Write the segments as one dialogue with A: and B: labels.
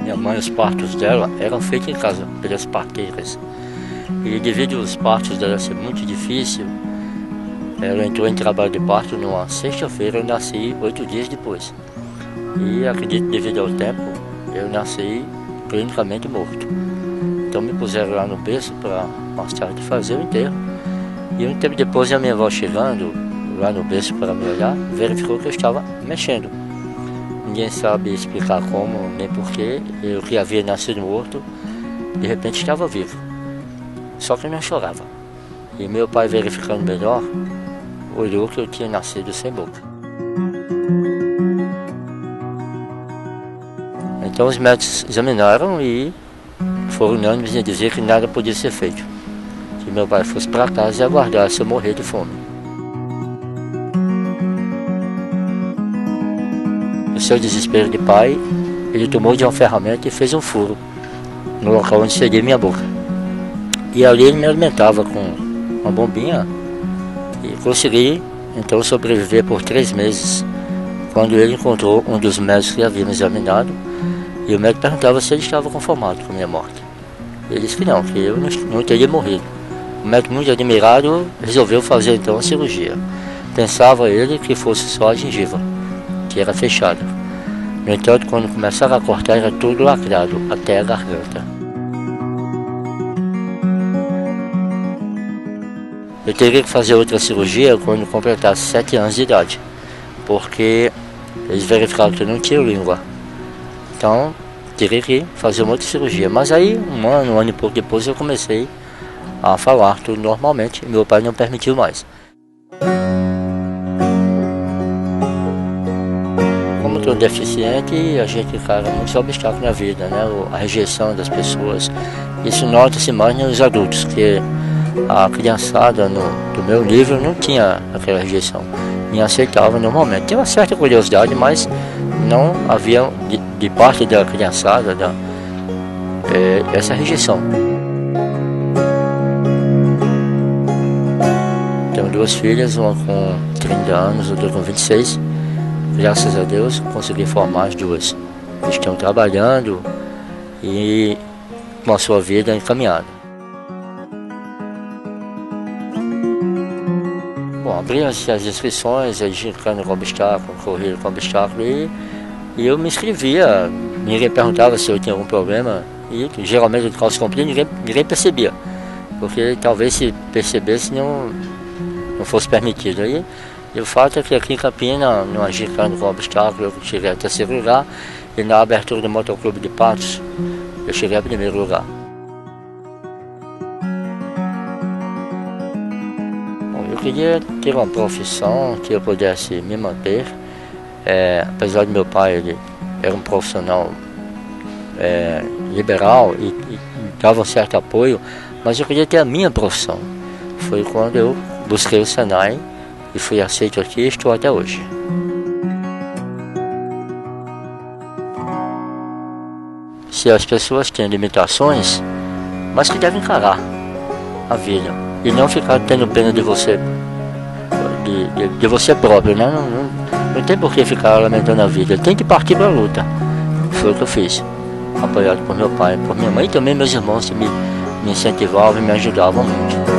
A: Minha mãe, os partos dela eram feitos em casa, pelas parteiras. E devido aos partos dela ser muito difícil, ela entrou em trabalho de parto numa sexta-feira. Eu nasci 8 dias depois. E acredito, devido ao tempo, eu nasci clinicamente morto. Então me puseram lá no berço para mais tarde fazer o enterro. E um tempo depois, a minha avó chegando lá no berço para me olhar, verificou que eu estava mexendo. Ninguém sabe explicar como, nem porquê. Eu que havia nascido morto, de repente estava vivo. Só que eu não chorava. E meu pai, verificando melhor, olhou que eu tinha nascido sem boca. Então os médicos examinaram e foram unânimes em dizer que nada podia ser feito. Que meu pai fosse para casa e aguardasse eu morrer de fome. No seu desespero de pai, ele tomou de uma ferramenta e fez um furo no local onde seria minha boca. E ali ele me alimentava com uma bombinha e consegui então sobreviver por 3 meses, quando ele encontrou um dos médicos que havia me examinado. E o médico perguntava se ele estava conformado com a minha morte. Ele disse que eu não teria morrido. O médico, muito admirado, resolveu fazer então a cirurgia. Pensava ele que fosse só a gengiva, que era fechada. No entanto, quando começaram a cortar, era tudo lacrado, até a garganta. Eu teria que fazer outra cirurgia quando completasse 7 anos de idade, porque eles verificaram que eu não tinha língua. Então, teria que fazer uma outra cirurgia. Mas aí, um ano e pouco depois, eu comecei a falar tudo normalmente. E meu pai não permitiu mais. Como eu sou deficiente, a gente encara muitos obstáculos na vida, né? A rejeição das pessoas. Isso nota-se mais nos adultos, que a criançada do meu nível não tinha aquela rejeição. Me aceitava normalmente. Tinha uma certa curiosidade, mas não havia de parte da criançada essa rejeição. Tenho 2 filhas, uma com 30 anos, outra com 26. Graças a Deus consegui formar as 2. Estão trabalhando e com a sua vida encaminhada. Bom, abriam-se as inscrições, a gincana com obstáculo, corrida com obstáculo, e eu me inscrevia. Ninguém perguntava se eu tinha algum problema, e geralmente de calça comprida ninguém percebia, porque talvez se percebesse não fosse permitido. E o fato é que aqui em Campina, numa gincana com obstáculo, eu cheguei a 3º lugar, e na abertura do Motoclube de Patos, eu cheguei a 1º lugar. Eu queria ter uma profissão que eu pudesse me manter. Apesar de meu pai, ele era um profissional liberal e dava um certo apoio, mas eu queria ter a minha profissão. Foi quando eu busquei o Senai e fui aceito aqui e estou até hoje. Se as pessoas têm limitações, mas que devem encarar a vida e não ficar tendo pena de você, de você próprio, né? Não tem por que ficar lamentando a vida, tem que partir para a luta. Foi o que eu fiz, apoiado por meu pai, por minha mãe e também meus irmãos que me incentivavam e me ajudavam muito.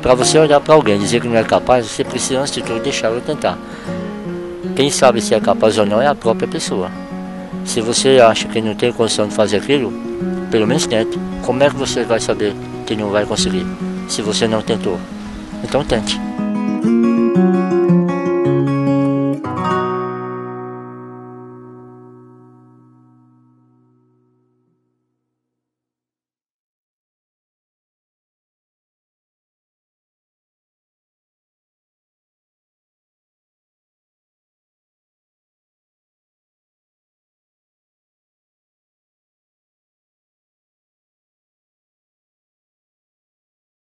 A: Para você olhar para alguém e dizer que não é capaz, você precisa antes de tudo deixá-lo tentar. Quem sabe se é capaz ou não é a própria pessoa. Se você acha que não tem condição de fazer aquilo, pelo menos tente. Como é que você vai saber que não vai conseguir, se você não tentou? Então tente.